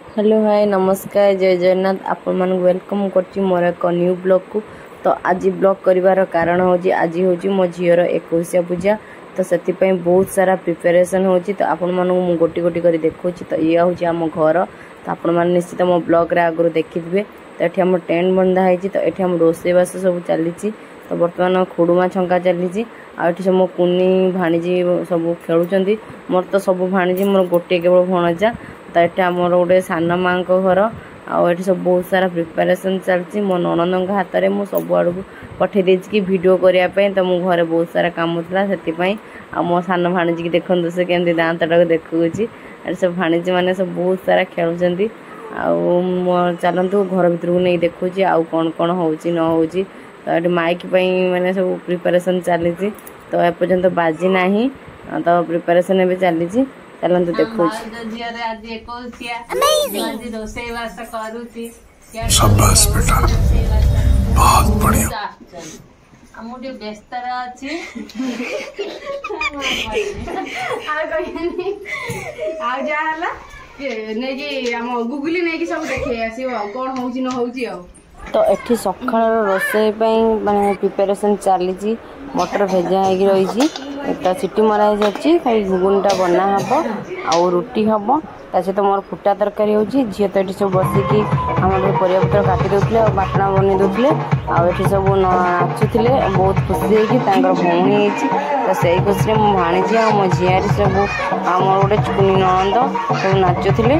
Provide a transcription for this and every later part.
Hello hi नमस्कार जय जगन्नाथ आपण मान वेलकम करची मोर एक न्यू ब्लॉग को। तो आज ब्लॉग करिवार कारण होजी आज होजी मो झीर 21 पूजा। तो सेति पई बहुत सारा प्रिपरेशन होची। तो आपण मान मु गोटी गोटी करी देखौची। तो ये होची हम घर। तो आपण मान निश्चित मो ब्लॉग रे आगु देखिथिबे। तो एठी हम टेंट बंधा हैची। तो एठी हम रोसे बास सब चलीची। तो वर्तमान खुडुमा छंका चलीची। आ एठी सब कुनी भाणीजी सब खेलुचंदी। मोर तो सब भाणीजी मोर गोटे केवल भणजा। तो ये आमर गोटे सान माँ घर आठ सब बहुत सारा प्रिपेरेसन चलती। मो ननद हाथ में मुझे सब आड़ को पठे देछि कि वीडियो करने। तो मो घर बहुत सारा काम था से मो सान भाणीजी की देखते से केमती दाँत टाक देखुची। सब भाणीजी मैंने सब बहुत सारा खेलुंट। चलतु घर भर को नहीं देखुची आउ कौन कौन हो न हो। तो ये माइक मैंने सब प्रिपेरेसन चली। तो एपर्यंत बाजी ना तो प्रिपेरेसन भी चली। चलते देखो शाबाश बेटा बहुत बढ़िया। मुझे व्यस्त अच्छी गुगुली नहीं सब देखे आस कौन हो न हो। तो ये सका रोसे माने प्रिपेरेसन चली। मटर भेजा हो रही तो सीटी मरा जाती। खाली घुगुनटा बना हम आउ रुटी हम ता सहित मोर फुटा तरकारी हो। झी तो ये सब बसिकी आम परिया पत्र काटी दे और बाटना बन दे आठ सब नाचुले बहुत खुशी होगी भौणी होती। तो से खुशी में भाणीजी आ मो झीआरी सब आम गोटे चुनी ननद सब नाचुले।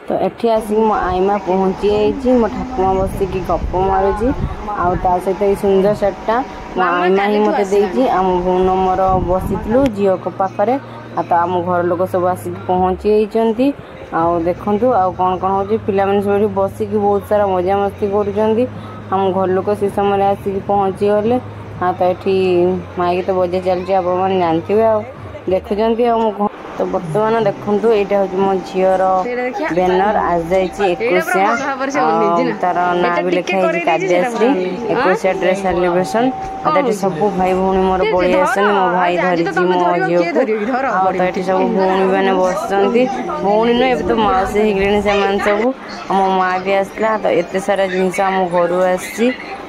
तो एठी आसिक मो आईमा पहुँची जाइए। मो ठाकुमा बसिकी गप मारुची आ सहित ये सुंदर सेटटा मो आईमा ही मत देजी। आम भौन मोर बसीलु झील को पाखे तो आम घर लोक सब आसिक पहुँची जाइए। देखु आ कौन कौन हो पिला सब बसिकी बहुत सारा मजा मस्ती कर। आम घर लोक से समय आसिक पहुँची गले। हाँ तो ये माइक तो बजा चलती आप जानते आ देखुं। तो बर्तमान देखु यहाँ हूँ मो झीर बैनर आज जाइए 21 तार ना भी लिखाई काव्यश्री 21 ड्रेस सेलिब्रेशन। सब भाई भौणी मोर पड़े आस मो भाई धरी मो झील को। तो ये सब भौणी मैंने बसती भौणी नुह तो मौसी हो गए सब। मो माँ भी आसला। तो एत सारा जिनस आम घर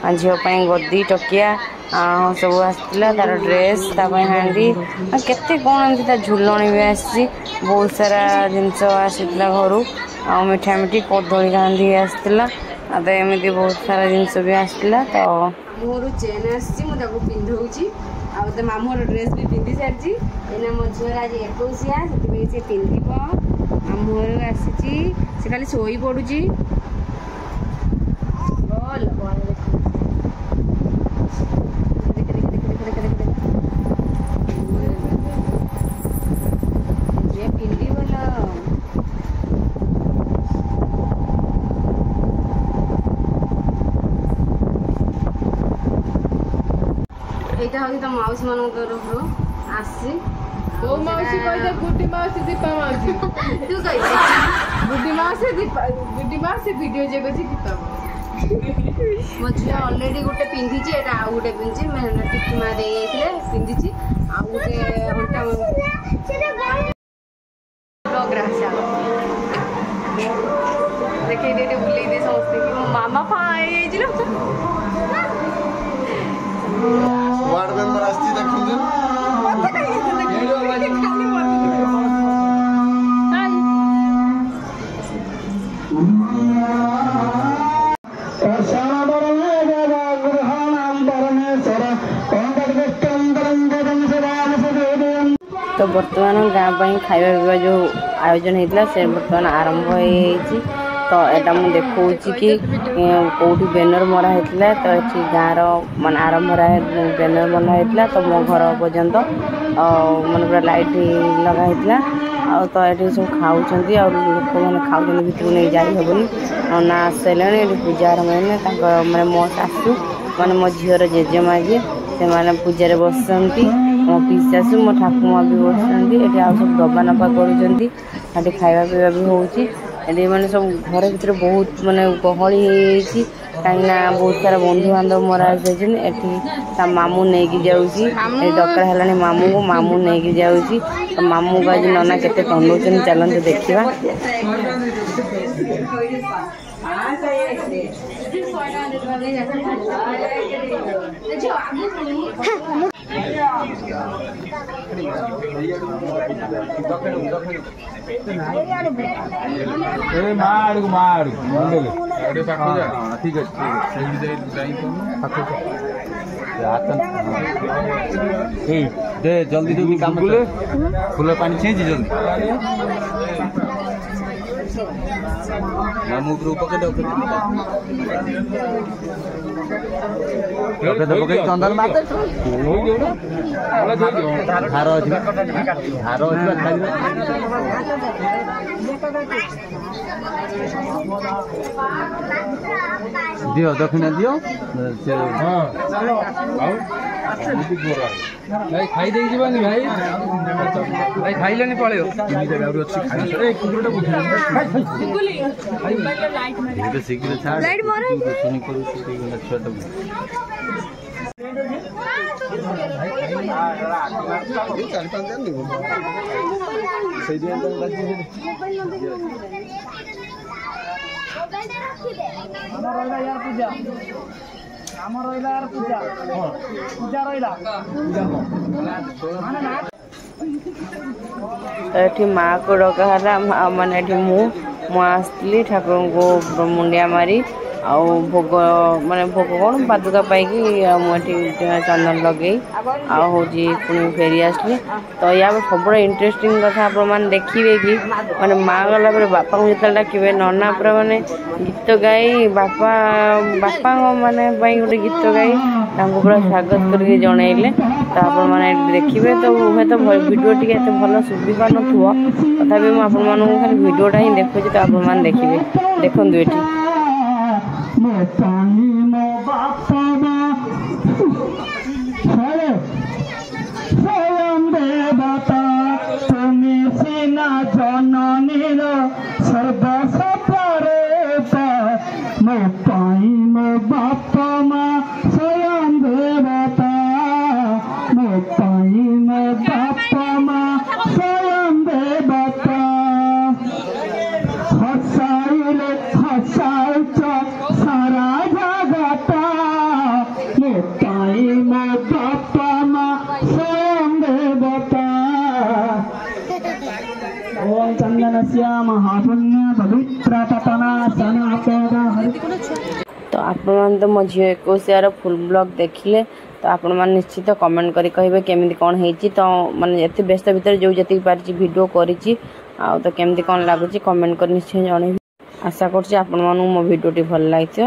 आ झील गद्दी टकिया सब आसला तार ड्रेस हांडी केते कौन एमती झुलणी भी आसी। बहुत सारा जिनस आसला घर आ मिठा मिठी कदली गांधी आसला। तो एमती बहुत सारा जिनस भी आसला। तो मोर चेन आसी पिंधौची आ मामू ड्रेस भी पिंधि सारी। एना मो झील आज 21 से पिंध मामू घर आसी से खाली शोई पड़ुची। यहाँ हूँ तो मौसी मान तरफ आसी मौसी कह गुड्डी मौसी दीपा मौसी तू कह गुड्डी मौसी दीपा गुड्डी मौसी वीडियो जे कछि दीपा मो झी ऑलरेडी गोटे पिंधि एटा आ गोटे पिंधि मैंने टिक्की मार दे जाइले पिंधि आ गोटे अंटा ब्लॉग रासा देखे दे बुले दे समझते कि मो मामा फाई जाइलो वार्ड मेंबर आस्ती देखुंजे मत कहि वीडियो वाली खाली तो बर्तमान गाँव खाଇବା पिवा जो आयोजन होता से बर्तमान आरंभ हो। तो यहाँ मुझे देखा कि कौटी बैनर मरा होता। तो ये गाँव मान आरंभ बैनर बना होता। तो मो घर पर्यंत मन पूरा लाइट लगा होता। तो ये सब खाऊँ लोक मैंने खाऊ भर नहीं जाहबनी ना आसने पूजा मैंने मो शाशु ମାନେ ମୋ ଝିଅର ଜେଜେମା ଯିଏ ସେମାନେ ପୂଜାରେ ବସିଛନ୍ତି। ମୋ ପିଶାଶୁ ମୋ ଠାକୁମା ବି ବସିଛନ୍ତି। ଏଠି ଆଉ ସବୁ ଦବା ନବା କରୁଛନ୍ତି। ଏଠି ଖାଇବା ପିଇବା ବି ହେଉଛି। ଏଠି ମାନେ ସବୁ ଘର ଭିତରେ ବହୁତ ମାନେ ଗହଳି ହେଇଯାଇଛି କାହିଁକିନା ବହୁତ ସାରା ବନ୍ଧୁବାନ୍ଧବ ମୋର ଆସିଯାଇଛନ୍ତି। ଏଠି ତା ମାମୁଁ ନେଇକି ଯାଉଛି। ଏଠି ଦରକାର ହେଲାଣି ମାମୁଁକୁ, ମାମୁଁ ନେଇକି ଯାଉଛି। ତ ମାମୁଁକୁ ଆଜି ନନା କେତେ ଟନ୍ଦଉଛନ୍ତି ଚାଲନ୍ତୁ ଦେଖିବା। जल्दी जल्दी काम फूल पानी छेंची जल्दी मामू पके पके चंदन मारते धार दियो दक्षिणा दियो भाई खाई दे जीवानी भाई भाई खाइलानी पळे लाइट मारे सुनी करू छुआ एठी माँ को डका माने मु आसली ठाकुर को मुंडिया मारी आउ भोग माने भोग कौन पादुका पाई मुझे चंदन लगे आजी पुणी फेरी आसली। तो या सब इंटरेस्टिंग कथा आपने देखिए कि माने माँ गला बापा को जो डाके नना पूरा माने गीत गाई बापा बापा माने गोटे गीत गाई पूरा स्वागत करके जनइले। तो आप देखिए तो हुए तो भिडियो टी भल सुबि पार नथुव तथापि मुझे खाली भिडियोटा ही देखुची। तो आप देखिए देखु ये जननीर सर्वसपरे मो पाई मो बापा माँ स्वयं देवता मो पाई मो बापा माँ स्वयं देवता हसाइले हसाइच सारा जगता मो पाई मो बापा माँ स्वयं देवता ओम चंदनस्य महापुण्य पवित्र तपना सनातन। तो आपण तो मो झील 21 फुल ब्लॉग देखिले तो आपण मैंने निश्चित कमेंट करी कहे केमी कौन होती। तो माने एत व्यस्त भितर जो जी पार्टी वीडियो करी तो केमती कौन लगुच कमेंट कर निश्चय जन। आशा कर मो भिडियोटी भल लगी।